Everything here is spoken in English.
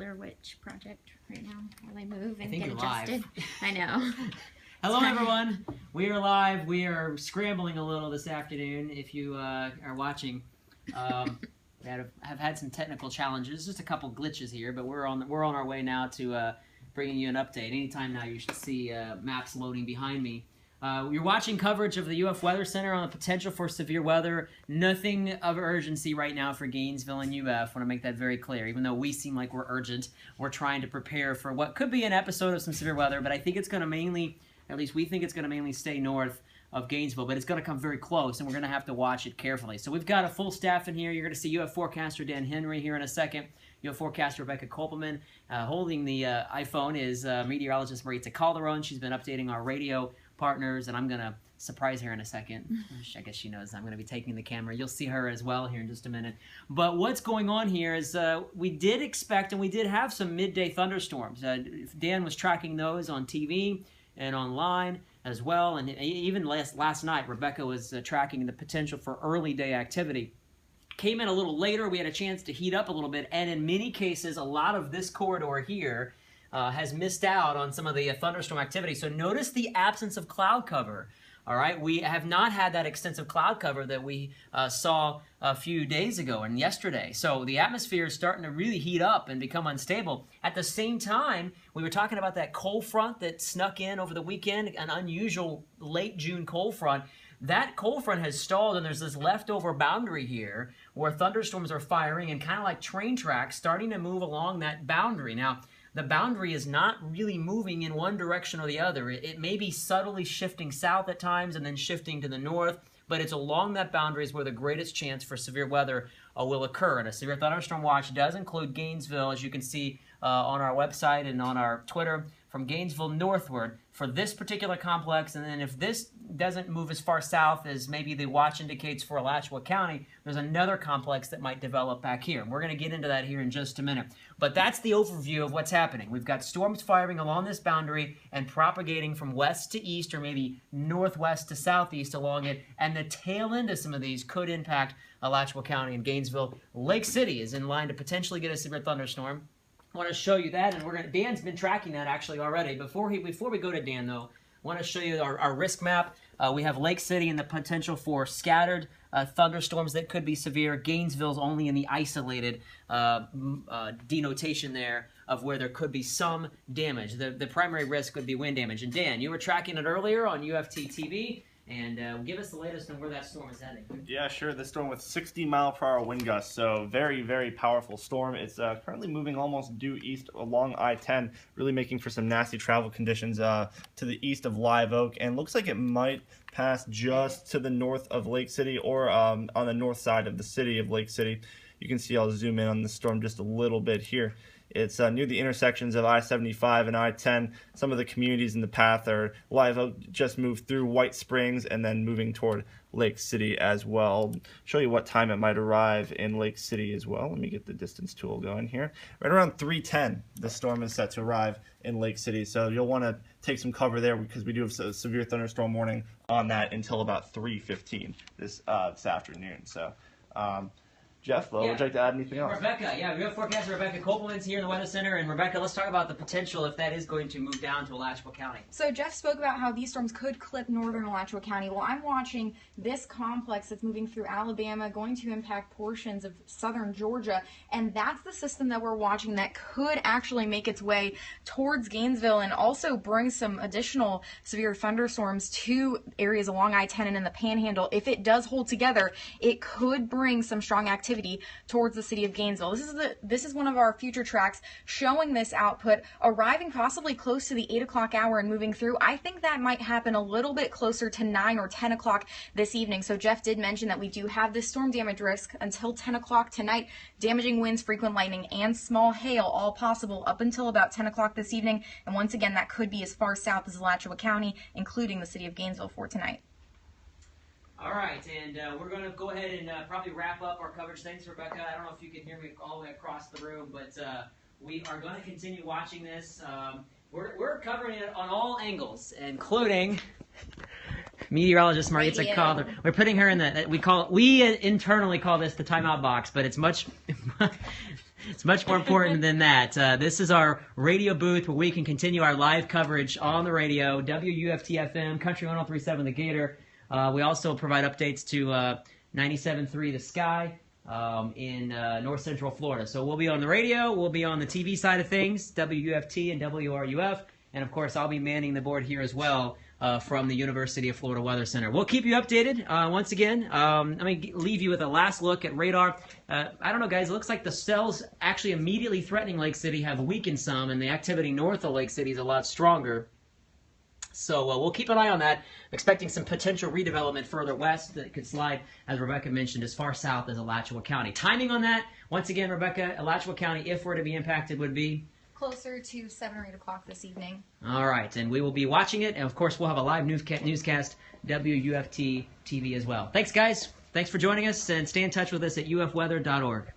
Blair Witch Project right now while I move and get adjusted. I know. Hello everyone, we are live. We are scrambling a little this afternoon. If you are watching, we have had some technical challenges, just a couple glitches here, but we're on our way now to bringing you an update. Anytime now, you should see maps loading behind me. You're watching coverage of the UF Weather Center on the potential for severe weather. Nothing of urgency right now for Gainesville and UF. I want to make that very clear. Even though we seem like we're urgent, we're trying to prepare for what could be an episode of some severe weather, but I think it's going to mainly, at least we think it's going to mainly stay north of Gainesville, but it's going to come very close, and we're going to have to watch it carefully. So we've got a full staff in here. You're going to see UF forecaster Dan Henry here in a second. UF forecaster Rebecca Kopelman. Holding the iPhone is meteorologist Maritza Calderon. She's been updating our radio partners, and I'm going to surprise her in a second. I guess she knows I'm going to be taking the camera. You'll see her as well here in just a minute. But what's going on here is we did expect, and we did have some midday thunderstorms. Dan was tracking those on TV and online as well, and even last night, Rebecca was tracking the potential for early day activity. Came in a little later, we had a chance to heat up a little bit, and in many cases, a lot of this corridor here has missed out on some of the thunderstorm activity. So notice the absence of cloud cover. All right, we have not had that extensive cloud cover that we saw a few days ago and yesterday. So the atmosphere is starting to really heat up and become unstable. At the same time, we were talking about that cold front that snuck in over the weekend, an unusual late June cold front. That cold front has stalled, and there's this leftover boundary here where thunderstorms are firing and kind of like train tracks starting to move along that boundary. Now, the boundary is not really moving in one direction or the other. It may be subtly shifting south at times and then shifting to the north, but it's along that boundary is where the greatest chance for severe weather will occur. And a severe thunderstorm watch does include Gainesville, as you can see on our website and on our Twitter, from Gainesville northward for this particular complex. And then if this doesn't move as far south as maybe the watch indicates for Alachua County, there's another complex that might develop back here. We're going to get into that here in just a minute. But that's the overview of what's happening. We've got storms firing along this boundary and propagating from west to east or maybe northwest to southeast along it. And the tail end of some of these could impact Alachua County and Gainesville. Lake City is in line to potentially get a severe thunderstorm. I want to show you that, and Dan's been tracking that actually already. Before we go to Dan, though, I want to show you our risk map. We have Lake City and the potential for scattered thunderstorms that could be severe. Gainesville's only in the isolated denotation there of where there could be some damage. The primary risk would be wind damage. And Dan, you were tracking it earlier on UFT TV. And give us the latest on where that storm is heading. Yeah, sure. The storm with 60-mile-per-hour wind gusts, so very, very powerful storm. It's currently moving almost due east along I-10, really making for some nasty travel conditions to the east of Live Oak, and looks like it might pass just to the north of Lake City or on the north side of the city of Lake City. You can see I'll zoom in on the storm just a little bit here. It's near the intersections of I-75 and I-10. Some of the communities in the path are Live Oak, just moved through White Springs and then moving toward Lake City as well. I'll show you what time it might arrive in Lake City as well. Let me get the distance tool going here. Right around 3:10, the storm is set to arrive in Lake City. So you'll want to take some cover there because we do have a severe thunderstorm warning on that until about 3:15 this afternoon. So. Jeff, would you like to add anything else? Rebecca, we have forecaster Rebecca Kopelman's here in the Weather Center. And Rebecca, let's talk about the potential if that is going to move down to Alachua County. So Jeff spoke about how these storms could clip northern Alachua County. Well, I'm watching this complex that's moving through Alabama, going to impact portions of southern Georgia. And that's the system that we're watching that could actually make its way towards Gainesville and also bring some additional severe thunderstorms to areas along I-10 and in the Panhandle. If it does hold together, it could bring some strong activity towards the city of Gainesville. This is one of our future tracks showing this output arriving possibly close to the 8 o'clock hour and moving through. I think that might happen a little bit closer to 9 or 10 o'clock this evening. So Jeff did mention that we do have this storm damage risk until 10 o'clock tonight. Damaging winds, frequent lightning, and small hail all possible up until about 10 o'clock this evening. And once again, that could be as far south as Alachua County, including the city of Gainesville for tonight. All right, and we're going to go ahead and probably wrap up our coverage. Thanks, Rebecca. I don't know if you can hear me all the way across the room, but we are going to continue watching this. We're covering it on all angles, including meteorologist Maritza Calder. We're putting her in the we internally call this the timeout box, but it's much It's much more important than that. This is our radio booth where we can continue our live coverage on the radio, WUFT-FM, Country 103.7 The Gator. We also provide updates to 97.3 The Sky in north central Florida. So we'll be on the radio, we'll be on the TV side of things, WUFT and WRUF, and of course I'll be manning the board here as well from the University of Florida Weather Center. We'll keep you updated. Once again, let me leave you with a last look at radar. I don't know, guys, it looks like the cells actually immediately threatening Lake City have weakened some, and the activity north of Lake City is a lot stronger. So we'll keep an eye on that, expecting some potential redevelopment further west that could slide, as Rebecca mentioned, as far south as Alachua County. Timing on that, once again, Rebecca, Alachua County, if we're to be impacted, would be? Closer to 7 or 8 o'clock this evening. All right, and we will be watching it, and of course we'll have a live newscast, WUFT TV as well. Thanks, guys. Thanks for joining us, and stay in touch with us at ufweather.org.